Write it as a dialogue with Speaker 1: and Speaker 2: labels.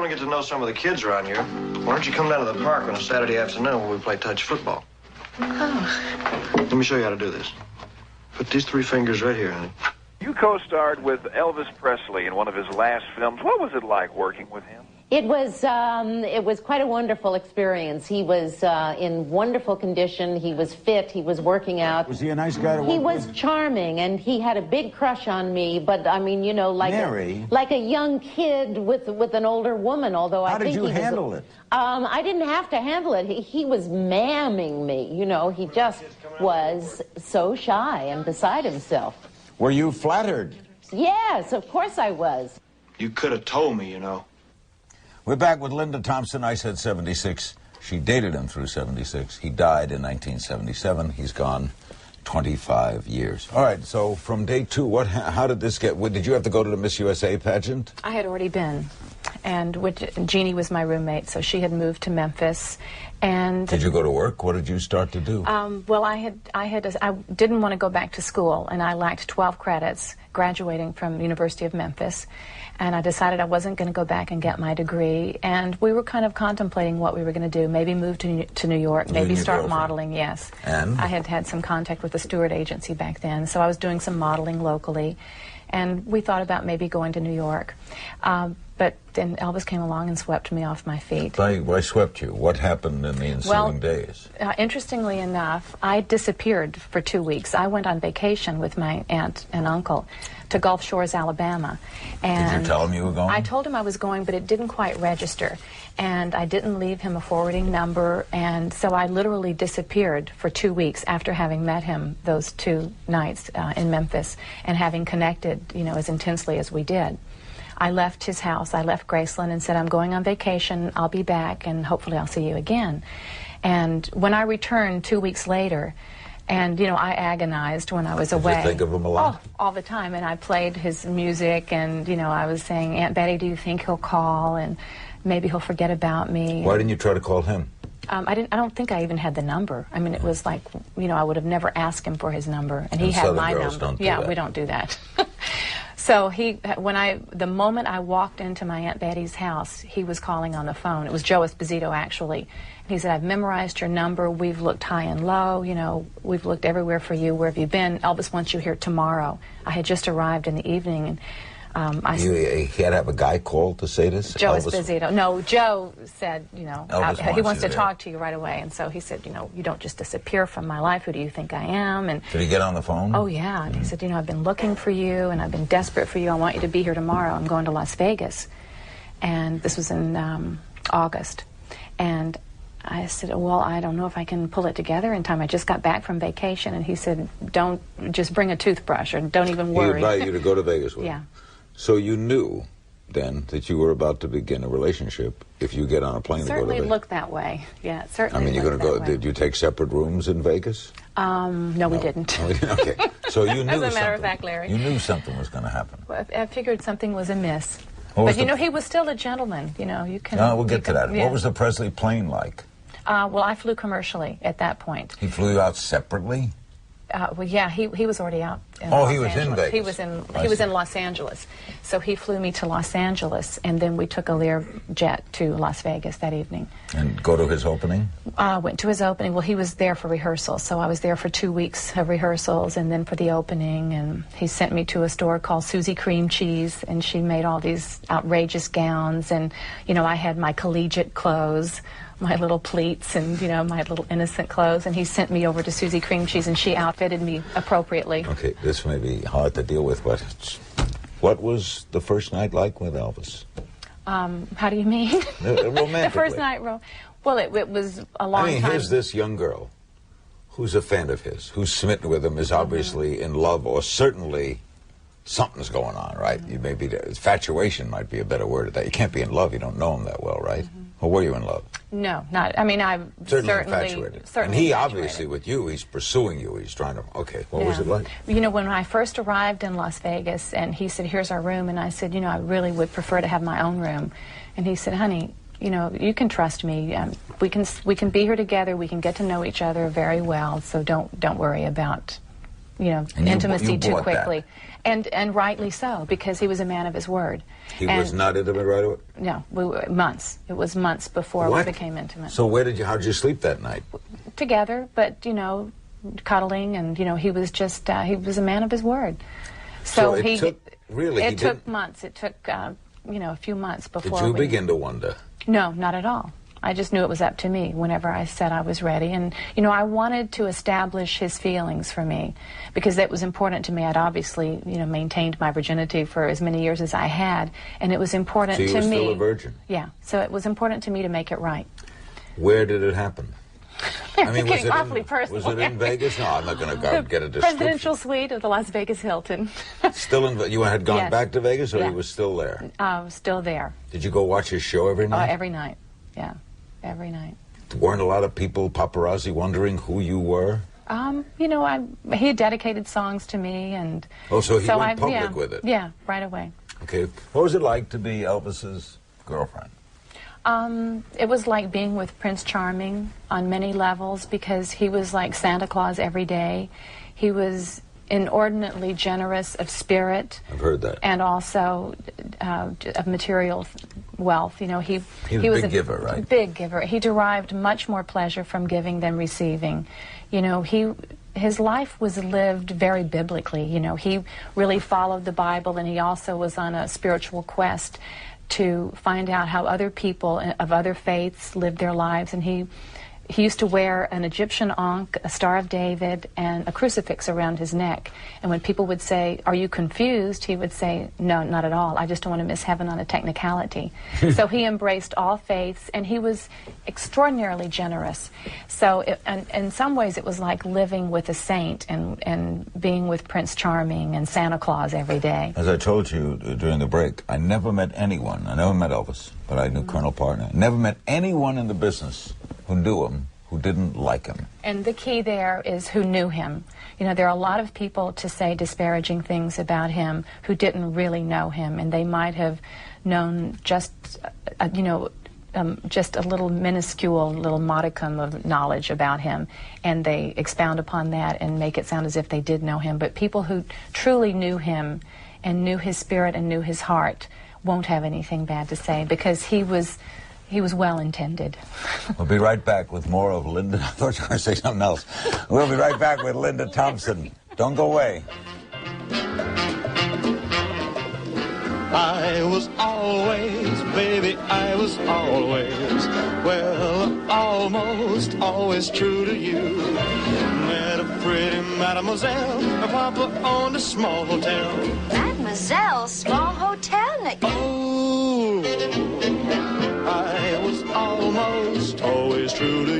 Speaker 1: want to get to know some of the kids around here, why don't you come down to the park on a Saturday afternoon when we play touch football?
Speaker 2: Oh.
Speaker 1: Let me show you how to do this. Put these 3 fingers right here, honey.
Speaker 3: You co-starred with Elvis Presley in one of his last films. What was it like working with him?
Speaker 2: It was quite a wonderful experience. He was in wonderful condition. He was fit. He was working out.
Speaker 4: Was he a nice guy to work with?
Speaker 2: He was charming, and he had a big crush on me. But I mean, you know, like a young kid with an older woman. Although I think
Speaker 4: how did you handle it?
Speaker 2: I didn't have to handle it. He was mamming me. You know, he just was so shy and beside himself.
Speaker 4: Were you flattered?
Speaker 2: Yes, of course I was.
Speaker 1: You could have told me, you know.
Speaker 4: We're back with Linda Thompson. I said 76. She dated him through 76. He died in 1977. He's gone 25 years. All right, so from day 2, how did this get... Did you have to go to the Miss USA pageant?
Speaker 5: I had already been. And Jeannie was my roommate, so she had moved to Memphis. And
Speaker 4: did you go to work? What did you start to do?
Speaker 5: Well, I didn't want to go back to school, and I lacked 12 credits graduating from the University of Memphis. And I decided I wasn't going to go back and get my degree. And we were kind of contemplating what we were going to do. Maybe move to New York, maybe start modeling, yes.
Speaker 4: And?
Speaker 5: I had had some contact with the Stewart agency back then, so I was doing some modeling locally. And we thought about maybe going to New York. But then Elvis came along and swept me off my feet.
Speaker 4: Why swept you? What happened in the ensuing days?
Speaker 5: Interestingly enough, I disappeared for 2 weeks. I went on vacation with my aunt and uncle to Gulf Shores, Alabama. And
Speaker 4: did you tell him you were going?
Speaker 5: I told him I was going, but it didn't quite register. And I didn't leave him a forwarding number, and so I literally disappeared for 2 weeks after having met him those 2 nights in Memphis and having connected, you know, as intensely as we did. I left his house, I left Graceland and said, I'm going on vacation, I'll be back, and hopefully I'll see you again. And when I returned 2 weeks later, and, you know, I agonized when I was away.
Speaker 4: Did you think of him a lot?
Speaker 5: Oh, all the time. And I played his music, and, you know, I was saying, Aunt Betty, do you think he'll call? And maybe he'll forget about me.
Speaker 4: Why didn't you try to call him?
Speaker 5: I don't think I even had the number. I mean, it was like, you know, I would have never asked him for his number, and he had my number.
Speaker 4: Don't do
Speaker 5: yeah,
Speaker 4: that.
Speaker 5: We don't do that. So the moment I walked into my Aunt Betty's house, he was calling on the phone. It was Joe Esposito, actually. And he said, I've memorized your number. We've looked high and low. You know, we've looked everywhere for you. Where have you been? Elvis wants you here tomorrow. I had just arrived in the evening, and
Speaker 4: he had to have a guy call to say this?
Speaker 5: Joe Esposito. No, Joe said, you know, he wants to talk to you right away. And so he said, you know, you don't just disappear from my life. Who do you think I am? And
Speaker 4: did he get on the phone?
Speaker 5: Oh, yeah. And he said, you know, I've been looking for you, and I've been desperate for you. I want you to be here tomorrow. I'm going to Las Vegas. And this was in August. And I said, well, I don't know if I can pull it together in time. I just got back from vacation. And he said, don't just bring a toothbrush, or don't even worry.
Speaker 4: He invited you to go to Vegas with him?
Speaker 5: Yeah.
Speaker 4: So you knew then that you were about to begin a relationship if you get on a plane to go to Vegas?
Speaker 5: Certainly looked that way. Yeah, it certainly.
Speaker 4: I mean, you're going to go. Did you take separate rooms in Vegas?
Speaker 5: No, we didn't.
Speaker 4: Okay. So you knew
Speaker 5: As a matter of fact, Larry.
Speaker 4: You knew something was going to happen.
Speaker 5: Well, I figured something was amiss. But, you know, he was still a gentleman. You know, you can...
Speaker 4: No, we'll get to that. Yeah. What was the Presley plane like?
Speaker 5: Well, I flew commercially at that point.
Speaker 4: He flew you out separately?
Speaker 5: Well, yeah, he was already out in
Speaker 4: Los
Speaker 5: Angeles.
Speaker 4: In Vegas.
Speaker 5: He was in Los Angeles. So he flew me to Los Angeles, and then we took a Lear jet to Las Vegas that evening.
Speaker 4: And go to his opening?
Speaker 5: Went to his opening. Well, he was there for rehearsals, so I was there for 2 weeks of rehearsals, and then for the opening, and he sent me to a store called Susie Cream Cheese, and she made all these outrageous gowns, and, you know, I had my collegiate clothes, my little pleats, and, you know, my little innocent clothes, and he sent me over to Susie Cream Cheese, and she outfitted me appropriately.
Speaker 4: Okay, this may be hard to deal with, but what was the first night like with Elvis?
Speaker 5: How do you mean?
Speaker 4: Romantically.
Speaker 5: The first night, well, it was a long time.
Speaker 4: I mean, here's this young girl who's a fan of his, who's smitten with him, is obviously in love, or certainly something's going on, right? You may be, infatuation might be a better word at that. You can't be in love, you don't know him that well, right? Or were you in love?
Speaker 5: No, not. I mean, I'm certainly
Speaker 4: infatuated. And he obviously, with you, he's pursuing you. He's trying to. Okay, what was it like?
Speaker 5: You know, when I first arrived in Las Vegas, and he said, "Here's our room," and I said, "You know, I really would prefer to have my own room," and he said, "Honey, you know, you can trust me. We can be here together. We can get to know each other very well. So don't worry about, you know, intimacy too quickly." And rightly so, because he was a man of his word.
Speaker 4: He was not intimate right away?
Speaker 5: No, months. It was months before we became intimate.
Speaker 4: So how did you sleep that night?
Speaker 5: Together, but, you know, cuddling, and, you know, he was just, he was a man of his word. So
Speaker 4: it
Speaker 5: took months. It took, you know, a few months before.
Speaker 4: Did you begin to wonder?
Speaker 5: No, not at all. I just knew it was up to me whenever I said I was ready. And, you know, I wanted to establish his feelings for me because that was important to me. I'd obviously, you know, maintained my virginity for as many years as I had, and it was important to me.
Speaker 4: So you were still a virgin?
Speaker 5: Yeah. So it was important to me to make it right.
Speaker 4: Where did it happen?
Speaker 5: I mean, was it
Speaker 4: in Vegas? No, I'm not going to go get a description.
Speaker 5: Presidential suite of the Las Vegas Hilton.
Speaker 4: You had gone
Speaker 5: yes.
Speaker 4: back to Vegas, or you were still there?
Speaker 5: I was still there.
Speaker 4: Did you go watch his show every night?
Speaker 5: Every night, yeah. Every night.
Speaker 4: Weren't a lot of people, paparazzi, wondering who you were?
Speaker 5: You know, he had dedicated songs to me, and
Speaker 4: so he went public with it.
Speaker 5: Yeah, right away.
Speaker 4: Okay, what was it like to be Elvis's girlfriend?
Speaker 5: It was like being with Prince Charming on many levels because he was like Santa Claus every day. He was inordinately generous of spirit.
Speaker 4: I've heard that.
Speaker 5: And also of material wealth. You know, he
Speaker 4: was a big giver, right?
Speaker 5: Big giver. He derived much more pleasure from giving than receiving. You know, his life was lived very biblically. You know, he really followed the Bible, and he also was on a spiritual quest to find out how other people of other faiths lived their lives. And he used to wear an Egyptian ankh, a Star of David, and a crucifix around his neck. And when people would say, "Are you confused?" he would say, "No, not at all. I just don't want to miss heaven on a technicality." So he embraced all faiths, and he was extraordinarily generous. So in some ways it was like living with a saint and being with Prince Charming and Santa Claus every day.
Speaker 4: As I told you during the break, I never met anyone. I never met Elvis, but I knew Colonel Partner. Never met anyone in the business who knew him, who didn't like him.
Speaker 5: And the key there is who knew him. You know, there are a lot of people to say disparaging things about him who didn't really know him, and they might have known just, you know, just a little minuscule, little modicum of knowledge about him, and they expound upon that and make it sound as if they did know him. But people who truly knew him and knew his spirit and knew his heart won't have anything bad to say, because he was well-intended.
Speaker 4: We'll be right back with more of Linda. I thought you were going to say something else. We'll be right back with Linda Thompson. Don't go away.
Speaker 6: I was always, baby, I was always, well, almost always true to you. Met a pretty mademoiselle, her papa owned a small hotel.
Speaker 7: Mademoiselle, small hotel, Nick.
Speaker 6: Oh, I was almost always true to